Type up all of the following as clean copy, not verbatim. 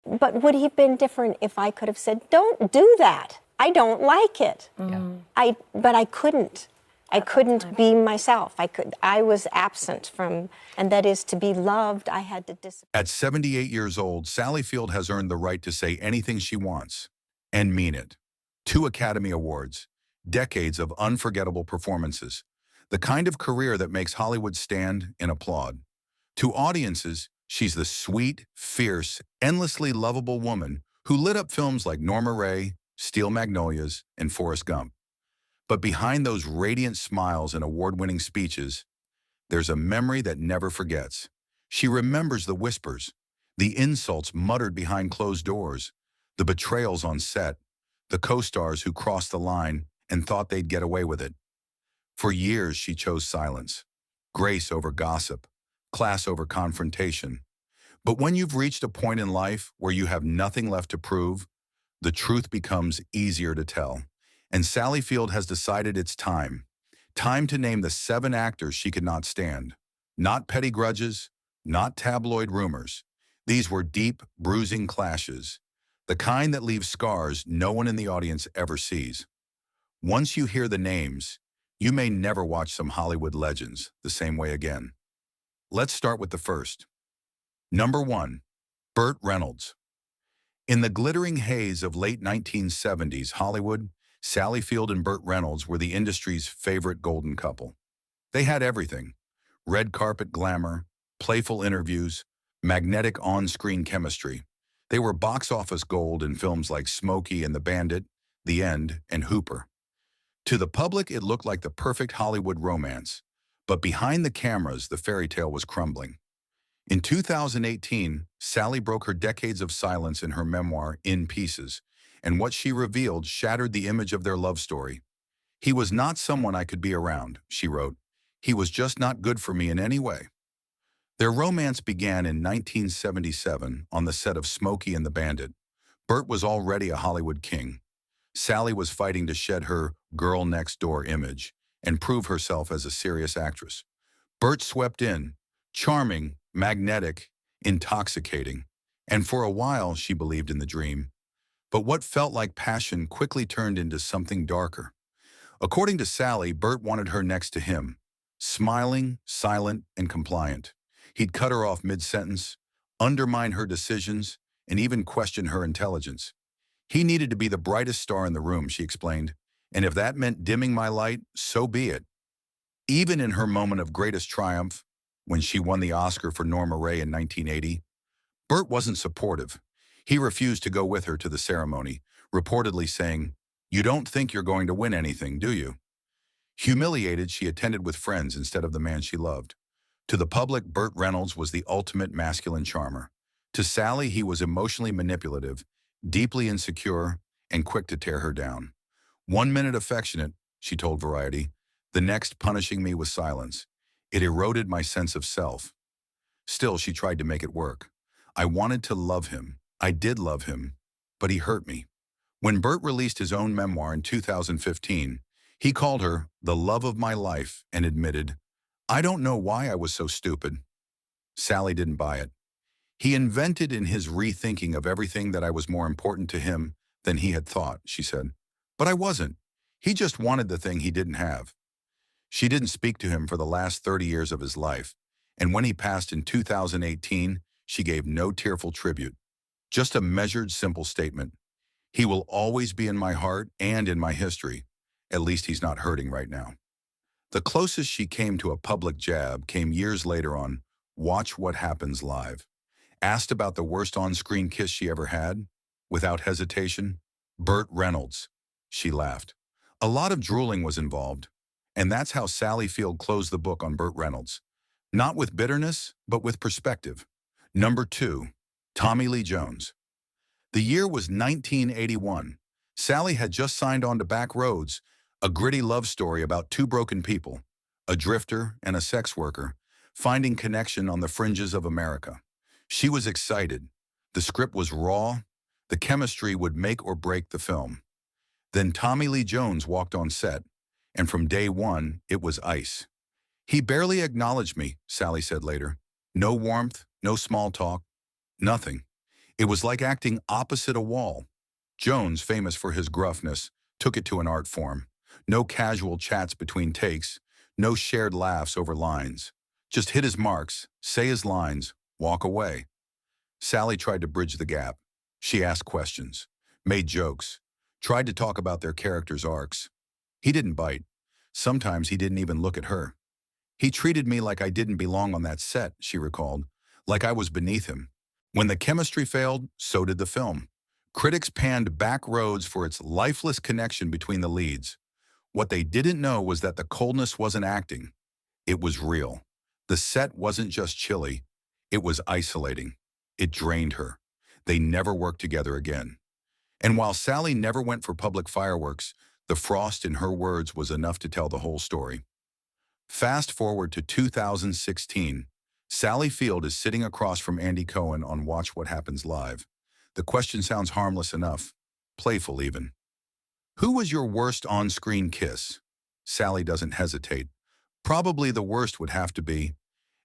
But would he have been different if I could have said, don't do that? I don't like it. But I couldn't. I couldn't be myself. I was absent from, and that is to be loved, I had to disappear. At 78 years old, Sally Field has earned the right to say anything she wants and mean it. 2 Academy Awards, decades of unforgettable performances, the kind of career that makes Hollywood stand and applaud. To audiences, she's the sweet, fierce, endlessly lovable woman who lit up films like Norma Ray, Steel Magnolias, and Forrest Gump. But behind those radiant smiles and award-winning speeches, there's a memory that never forgets. She remembers the whispers, the insults muttered behind closed doors, the betrayals on set, the co-stars who crossed the line and thought they'd get away with it. For years, she chose silence, grace over gossip, class over confrontation. But when you've reached a point in life where you have nothing left to prove, the truth becomes easier to tell. And Sally Field has decided it's time. Time to name the 7 actors she could not stand. Not petty grudges, not tabloid rumors. These were deep, bruising clashes, the kind that leave scars no one in the audience ever sees. Once you hear the names, you may never watch some Hollywood legends the same way again. Let's start with the first. Number 1, Bert Reynolds. In the glittering haze of late 1970s Hollywood, Sally Field and Bert Reynolds were the industry's favorite golden couple. They had everything: red carpet glamour, playful interviews, magnetic on-screen chemistry. They were box office gold in films like Smokey and the Bandit, The End, and Hooper. To the public, it looked like the perfect Hollywood romance, but behind the cameras, the fairy tale was crumbling. In 2018, Sally broke her decades of silence in her memoir, In Pieces, and what she revealed shattered the image of their love story. "He was not someone I could be around," she wrote. "He was just not good for me in any way." Their romance began in 1977 on the set of Smokey and the Bandit. Bert was already a Hollywood king. Sally was fighting to shed her girl next door image and prove herself as a serious actress. Bert swept in, charming, magnetic, intoxicating, and for a while she believed in the dream. But what felt like passion quickly turned into something darker. According to Sally, Bert wanted her next to him, smiling, silent, and compliant. He'd cut her off mid-sentence, undermine her decisions, and even question her intelligence. He needed to be the brightest star in the room, she explained, and if that meant dimming my light, so be it. Even in her moment of greatest triumph, when she won the Oscar for Norma Ray in 1980, Bert wasn't supportive. He refused to go with her to the ceremony, reportedly saying, "You don't think you're going to win anything, do you?" Humiliated, she attended with friends instead of the man she loved. To the public, Bert Reynolds was the ultimate masculine charmer. To Sally, he was emotionally manipulative, deeply insecure, and quick to tear her down. "One minute affectionate," she told Variety, "the next punishing me with silence. It eroded my sense of self." Still, she tried to make it work. "I wanted to love him. I did love him, but he hurt me." When Bert released his own memoir in 2015, he called her the love of my life and admitted, "I don't know why I was so stupid." Sally didn't buy it. "He invented in his rethinking of everything that I was more important to him than he had thought," she said. "But I wasn't. He just wanted the thing he didn't have." She didn't speak to him for the last 30 years of his life, and when he passed in 2018, she gave no tearful tribute. Just a measured, simple statement. "He will always be in my heart and in my history. At least he's not hurting right now." The closest she came to a public jab came years later on Watch What Happens Live. Asked about the worst on-screen kiss she ever had, without hesitation, "Bert Reynolds." She laughed. A lot of drooling was involved, and that's how Sally Field closed the book on Bert Reynolds. Not with bitterness, but with perspective. Number 2, Tommy Lee Jones. The year was 1981. Sally had just signed on to Back Roads, a gritty love story about 2 broken people, a drifter and a sex worker, finding connection on the fringes of America. She was excited. The script was raw. The chemistry would make or break the film. Then Tommy Lee Jones walked on set, and from day one, it was ice. "He barely acknowledged me," Sally said later. "No warmth, no small talk, nothing. It was like acting opposite a wall. Jones, famous for his gruffness, took it to an art form. No casual chats between takes, no shared laughs over lines. Just hit his marks, say his lines, walk away. Sally tried to bridge the gap. She asked questions, made jokes, tried to talk about their characters' arcs. He didn't bite. Sometimes he didn't even look at her. He treated me like I didn't belong on that set, she recalled, like I was beneath him. When the chemistry failed, so did the film. Critics panned Back Roads for its lifeless connection between the leads. What they didn't know was that the coldness wasn't acting. It was real. The set wasn't just chilly. It was isolating. It drained her. They never worked together again. And while Sally never went for public fireworks, the frost in her words was enough to tell the whole story. Fast forward to 2016. Sally Field is sitting across from Andy Cohen on Watch What Happens Live. The question sounds harmless enough, playful even. Who was your worst on-screen kiss? Sally doesn't hesitate. Probably the worst would have to be,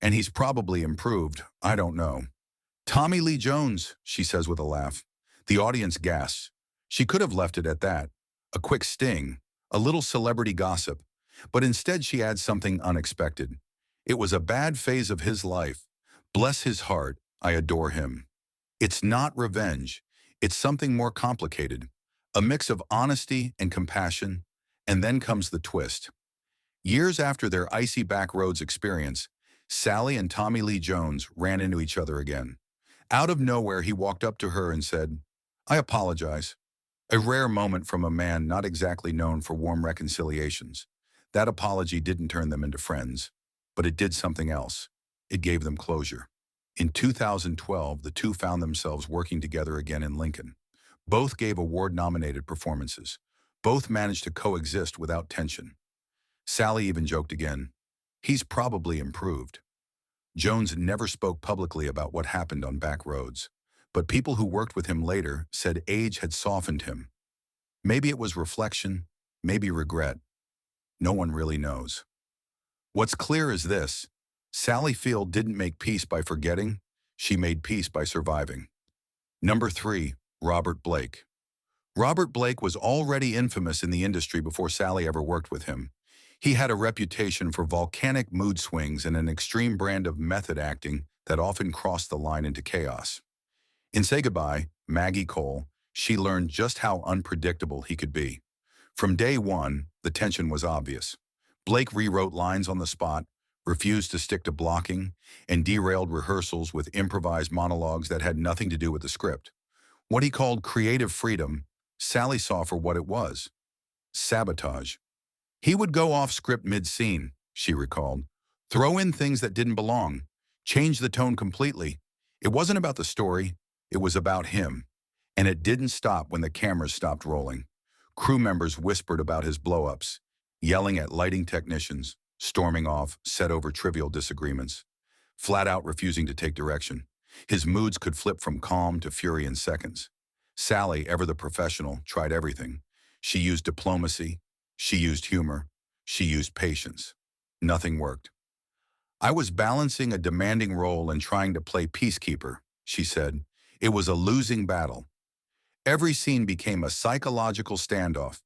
and he's probably improved, I don't know. Tommy Lee Jones, she says with a laugh. The audience gasps. She could have left it at that. A quick sting, a little celebrity gossip. But instead she adds something unexpected. It was a bad phase of his life. Bless his heart, I adore him. It's not revenge. It's something more complicated. A mix of honesty and compassion. And then comes the twist. Years after their icy back roads experience, Sally and Tommy Lee Jones ran into each other again. Out of nowhere, he walked up to her and said, I apologize. A rare moment from a man not exactly known for warm reconciliations. That apology didn't turn them into friends, but it did something else. It gave them closure. In 2012, the two found themselves working together again in Lincoln. Both gave award-nominated performances. Both managed to coexist without tension. Sally even joked again, he's probably improved. Jones never spoke publicly about what happened on back roads, but people who worked with him later said age had softened him. Maybe it was reflection, maybe regret. No one really knows. What's clear is this: Sally Field didn't make peace by forgetting, she made peace by surviving. Number 3, Robert Blake. Robert Blake was already infamous in the industry before Sally ever worked with him. He had a reputation for volcanic mood swings and an extreme brand of method acting that often crossed the line into chaos. In Say Goodbye, Maggie Cole, she learned just how unpredictable he could be. From day one, the tension was obvious. Blake rewrote lines on the spot, refused to stick to blocking, and derailed rehearsals with improvised monologues that had nothing to do with the script. What he called creative freedom, Sally saw for what it was: sabotage. He would go off script mid-scene, she recalled, throw in things that didn't belong, change the tone completely. It wasn't about the story, it was about him. And it didn't stop when the cameras stopped rolling. Crew members whispered about his blow-ups, yelling at lighting technicians, storming off, set over trivial disagreements, flat out refusing to take direction. His moods could flip from calm to fury in seconds. Sally, ever the professional, tried everything. She used diplomacy, she used humor, she used patience. Nothing worked. I was balancing a demanding role and trying to play peacekeeper, she said. It was a losing battle. Every scene became a psychological standoff.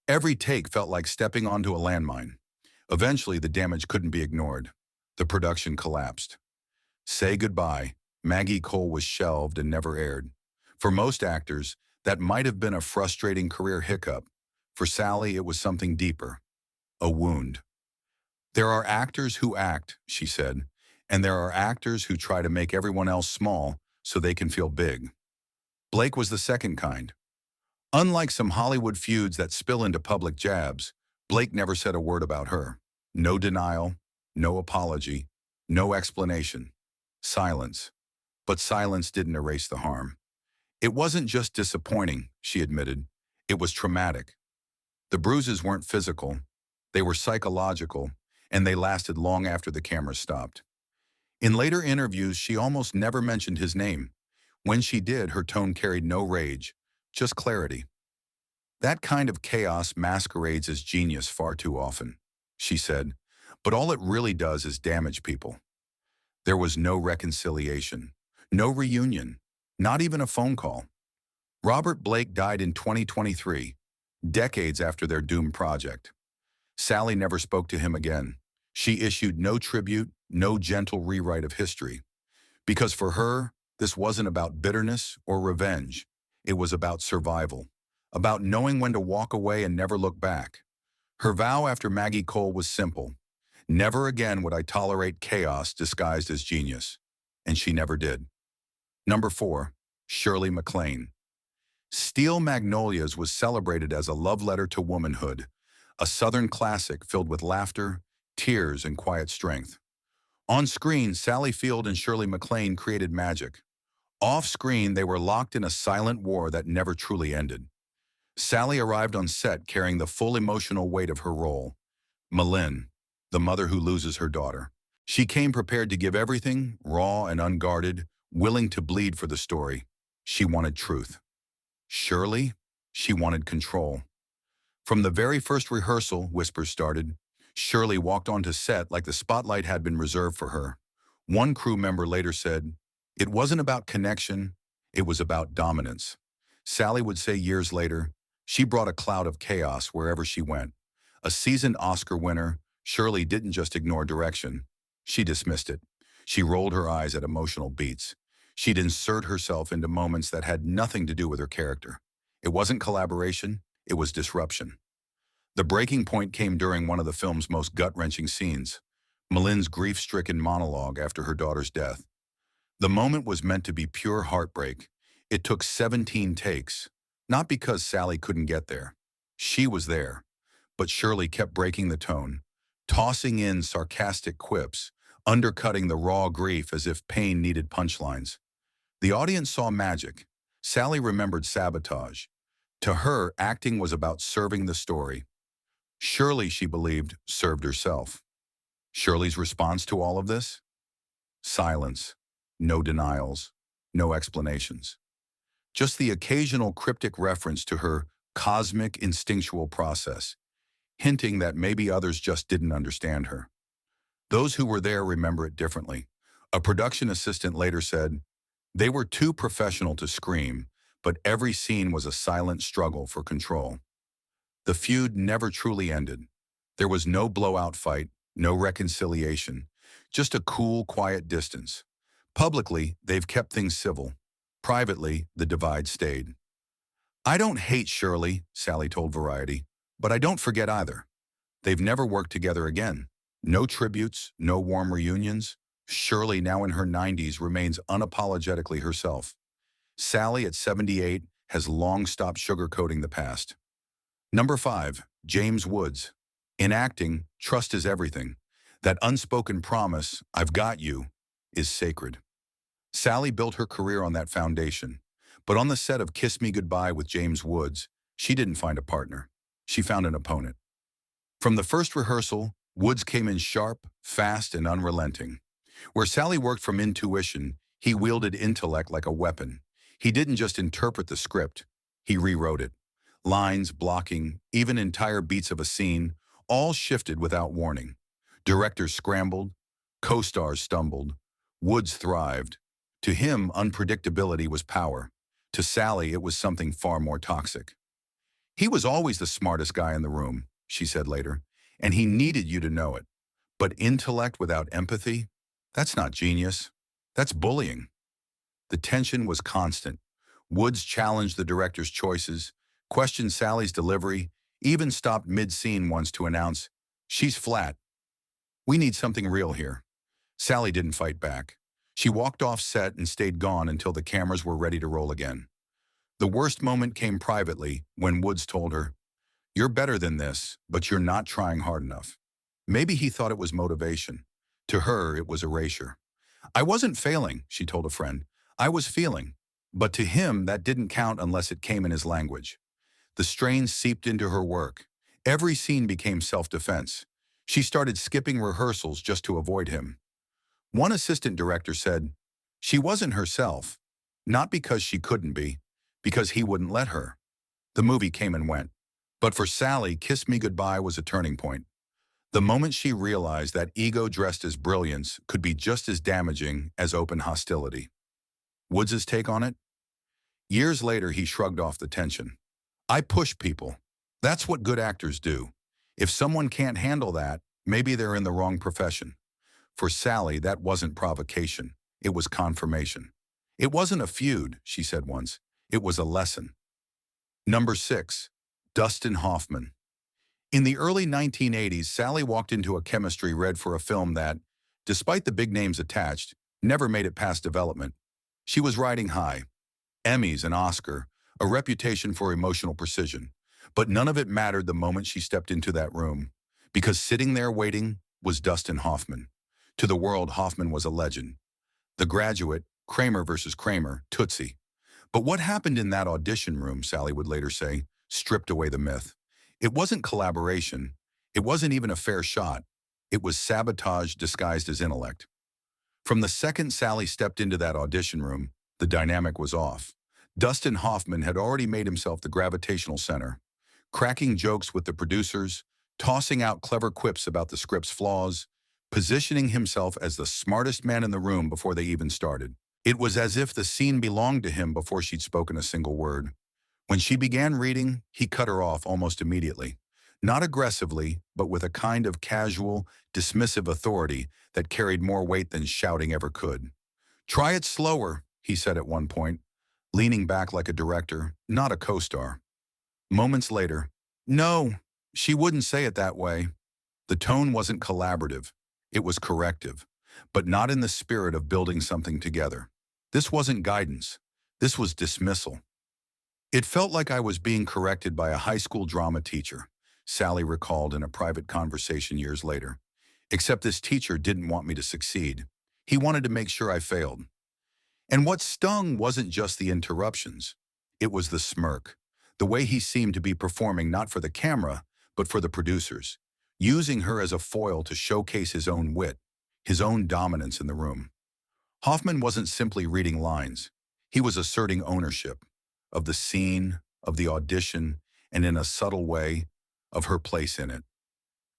Every take felt like stepping onto a landmine. Eventually, the damage couldn't be ignored. The production collapsed. Say Goodbye, Maggie Cole was shelved and never aired. For most actors, that might have been a frustrating career hiccup. For Sally, it was something deeper. A wound. There are actors who act, she said, and there are actors who try to make everyone else small so they can feel big. Blake was the second kind. Unlike some Hollywood feuds that spill into public jabs, Blake never said a word about her. No denial, no apology, no explanation. Silence. But silence didn't erase the harm. It wasn't just disappointing, she admitted. It was traumatic. The bruises weren't physical. They were psychological, and they lasted long after the cameras stopped. In later interviews, she almost never mentioned his name. When she did, her tone carried no rage, just clarity. That kind of chaos masquerades as genius far too often, she said, but all it really does is damage people. There was no reconciliation, no reunion, Not even a phone call. Robert Blake died in 2023, decades after their doomed project. Sally never spoke to him again. She issued no tribute, no gentle rewrite of history. Because for her, this wasn't about bitterness or revenge. It was about survival, about knowing when to walk away and never look back. Her vow after Maggie Cole was simple. Never again would I tolerate chaos disguised as genius. And she never did. Number 4, Shirley Mlan. Steel Magnolias was celebrated as a love letter to womanhood, a Southern classic filled with laughter, tears, and quiet strength. On screen, Sally Field and Shirley Mlan created magic. Off screen, they were locked in a silent war that never truly ended. Sally arrived on set carrying the full emotional weight of her role. Mlan, the mother who loses her daughter. She came prepared to give everything, raw and unguarded, willing to bleed for the story. She wanted truth. Shirley, she wanted control. From the very first rehearsal, whispers started, Shirley walked onto set like the spotlight had been reserved for her. One crew member later said, "It wasn't about connection, it was about dominance." Sally would say years later, she brought a cloud of chaos wherever she went. A seasoned Oscar winner, Shirley didn't just ignore direction. She dismissed it. She rolled her eyes at emotional beats. She'd insert herself into moments that had nothing to do with her character. It wasn't collaboration, it was disruption. The breaking point came during one of the film's most gut-wrenching scenes, Mlan's grief-stricken monologue after her daughter's death. The moment was meant to be pure heartbreak. It took 17 takes, not because Sally couldn't get there. She was there, but Shirley kept breaking the tone, tossing in sarcastic quips, undercutting the raw grief as if pain needed punchlines. The audience saw magic. Sally remembered sabotage. To her, acting was about serving the story. Shirley, she believed, served herself. Shirley's response to all of this? Silence. No denials. No explanations. Just the occasional cryptic reference to her cosmic instinctual process, hinting that maybe others just didn't understand her. Those who were there remember it differently. A production assistant later said, "They were too professional to scream, but every scene was a silent struggle for control." The feud never truly ended. There was no blowout fight, no reconciliation, just a cool, quiet distance. Publicly, they've kept things civil. Privately, the divide stayed. "I don't hate Shirley," Sally told Variety, "but I don't forget either." They've never worked together again. No tributes, no warm reunions. Shirley, now in her 90s, remains unapologetically herself. Sally, at 78, has long stopped sugarcoating the past. Number 5, James Woods. In acting, trust is everything. That unspoken promise, "I've got you," is sacred. Sally built her career on that foundation. But on the set of Kiss Me Goodbye with James Woods, she didn't find a partner. She found an opponent. From the first rehearsal, Woods came in sharp, fast, and unrelenting. Where Sally worked from intuition, he wielded intellect like a weapon. He didn't just interpret the script, he rewrote it. Lines, blocking, even entire beats of a scene, all shifted without warning. Directors scrambled, co-stars stumbled. Woods thrived. To him, unpredictability was power. To Sally, it was something far more toxic. "He was always the smartest guy in the room," she said later, "and he needed you to know it. But intellect without empathy? That's not genius. That's bullying." The tension was constant. Woods challenged the director's choices, questioned Sally's delivery, even stopped mid-scene once to announce, "She's flat. We need something real here." Sally didn't fight back. She walked off set and stayed gone until the cameras were ready to roll again. The worst moment came privately when Woods told her, "You're better than this, but you're not trying hard enough." Maybe he thought it was motivation. To her, it was erasure. "I wasn't failing," she told a friend. "I was feeling." But to him, that didn't count unless it came in his language. The strain seeped into her work. Every scene became self-defense. She started skipping rehearsals just to avoid him. One assistant director said, "She wasn't herself, not because she couldn't be, because he wouldn't let her." The movie came and went. But for Sally, Kiss Me Goodbye was a turning point. The moment she realized that ego dressed as brilliance could be just as damaging as open hostility. Woods' take on it? Years later, he shrugged off the tension. I push people. That's what good actors do. If someone can't handle that, maybe they're in the wrong profession. For Sally, that wasn't provocation. It was confirmation. It wasn't a feud, she said once. It was a lesson. Number 6. Dustin Hoffman. In the early 1980s, Sally walked into a chemistry read for a film that, despite the big names attached, never made it past development. She was riding high. Emmys, an Oscar, a reputation for emotional precision. But none of it mattered the moment she stepped into that room, because sitting there waiting was Dustin Hoffman. To the world, Hoffman was a legend. The Graduate, Kramer versus Kramer, Tootsie. But what happened in that audition room, Sally would later say, stripped away the myth. It wasn't collaboration. It wasn't even a fair shot. It was sabotage disguised as intellect. From the second Sally stepped into that audition room, the dynamic was off. Dustin Hoffman had already made himself the gravitational center, cracking jokes with the producers, tossing out clever quips about the script's flaws, positioning himself as the smartest man in the room before they even started. It was as if the scene belonged to him before she'd spoken a single word. When she began reading, he cut her off almost immediately. Not aggressively, but with a kind of casual, dismissive authority that carried more weight than shouting ever could. Try it slower, he said at one point, leaning back like a director, not a co-star. Moments later, no, she wouldn't say it that way. The tone wasn't collaborative. It was corrective, but not in the spirit of building something together. This wasn't guidance. This was dismissal. It felt like I was being corrected by a high school drama teacher, Sally recalled in a private conversation years later. Except this teacher didn't want me to succeed. He wanted to make sure I failed. And what stung wasn't just the interruptions. It was the smirk, the way he seemed to be performing not for the camera, but for the producers, using her as a foil to showcase his own wit, his own dominance in the room. Hoffman wasn't simply reading lines. He was asserting ownership of the scene, of the audition, and in a subtle way, of her place in it.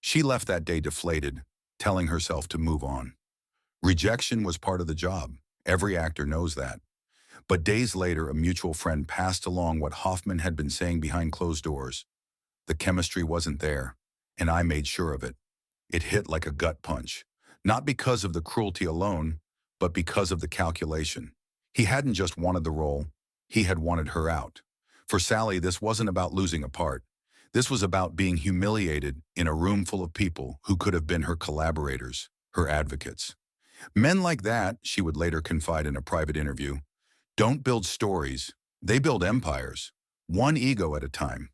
She left that day deflated, telling herself to move on. Rejection was part of the job. Every actor knows that. But days later, a mutual friend passed along what Hoffman had been saying behind closed doors. The chemistry wasn't there, and I made sure of it. It hit like a gut punch, not because of the cruelty alone, but because of the calculation. He hadn't just wanted the role, he had wanted her out. For Sally, this wasn't about losing a part. This was about being humiliated in a room full of people who could have been her collaborators, her advocates. Men like that, she would later confide in a private interview, don't build stories, they build empires, one ego at a time.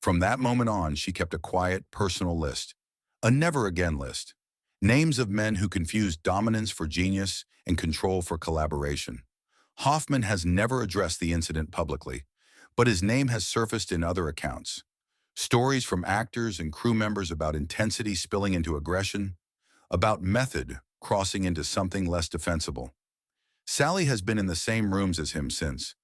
From that moment on, she kept a quiet, personal list, a never-again list, names of men who confused dominance for genius and control for collaboration. Hoffman has never addressed the incident publicly, but his name has surfaced in other accounts. Stories from actors and crew members about intensity spilling into aggression, about method crossing into something less defensible. Sally has been in the same rooms as him since.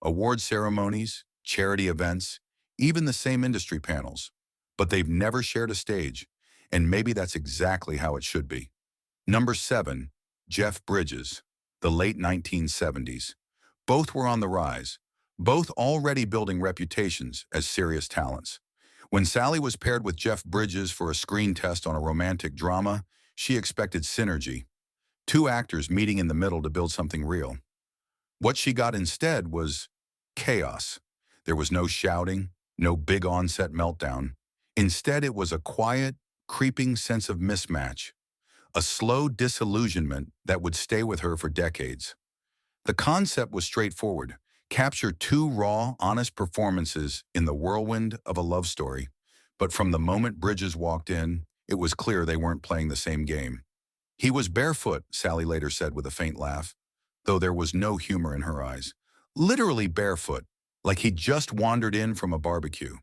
Award ceremonies, charity events, even the same industry panels. But they've never shared a stage, and maybe that's exactly how it should be. Number 7, Jeff Bridges, the late 1970s. Both were on the rise, both already building reputations as serious talents. When Sally was paired with Jeff Bridges for a screen test on a romantic drama, she expected synergy. Two actors meeting in the middle to build something real. What she got instead was chaos. There was no shouting, no big on-set meltdown. Instead, it was a quiet, creeping sense of mismatch, a slow disillusionment that would stay with her for decades. The concept was straightforward. Capture two raw, honest performances in the whirlwind of a love story. But from the moment Bridges walked in, it was clear they weren't playing the same game. He was barefoot, Sally later said with a faint laugh, though there was no humor in her eyes. Literally barefoot, like he'd just wandered in from a barbecue.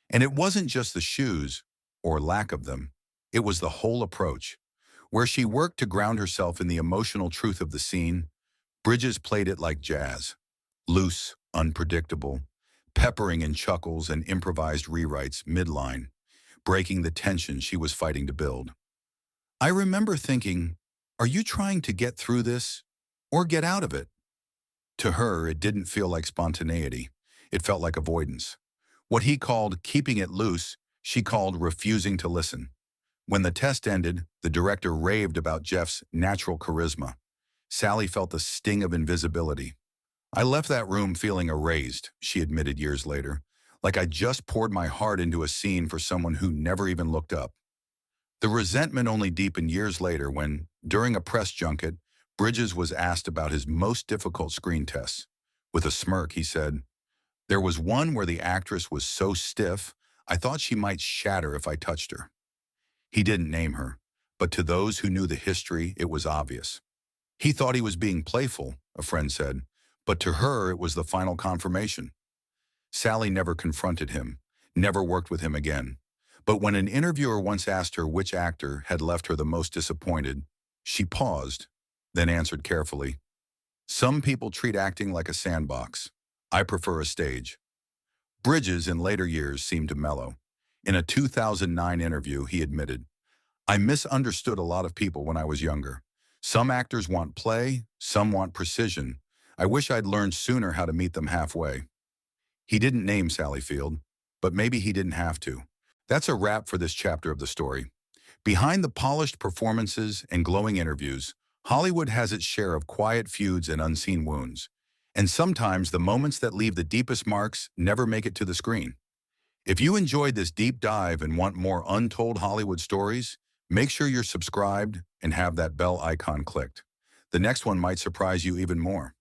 And it wasn't just the shoes, or lack of them. It was the whole approach. Where she worked to ground herself in the emotional truth of the scene, Bridges played it like jazz. Loose, unpredictable, peppering in chuckles and improvised rewrites midline, breaking the tension she was fighting to build. I remember thinking, are you trying to get through this or get out of it? To her, it didn't feel like spontaneity. It felt like avoidance. What he called keeping it loose, she called refusing to listen. When the test ended, the director raved about Jeff's natural charisma. Sally felt the sting of invisibility. I left that room feeling erased, she admitted years later, like I just poured my heart into a scene for someone who never even looked up. The resentment only deepened years later when, during a press junket, Bridges was asked about his most difficult screen tests. With a smirk, he said, "There was one where the actress was so stiff, I thought she might shatter if I touched her." He didn't name her, but to those who knew the history, it was obvious. He thought he was being playful, a friend said, but to her it was the final confirmation. Sally never confronted him, never worked with him again. But when an interviewer once asked her which actor had left her the most disappointed, she paused, then answered carefully, "Some people treat acting like a sandbox. I prefer a stage." Bridges in later years seemed to mellow. In a 2009 interview, he admitted, "I misunderstood a lot of people when I was younger. Some actors want play, some want precision. I wish I'd learned sooner how to meet them halfway." He didn't name Sally Field, but maybe he didn't have to. That's a wrap for this chapter of the story. Behind the polished performances and glowing interviews, Hollywood has its share of quiet feuds and unseen wounds. And sometimes the moments that leave the deepest marks never make it to the screen. If you enjoyed this deep dive and want more untold Hollywood stories, make sure you're subscribed and have that bell icon clicked. The next one might surprise you even more.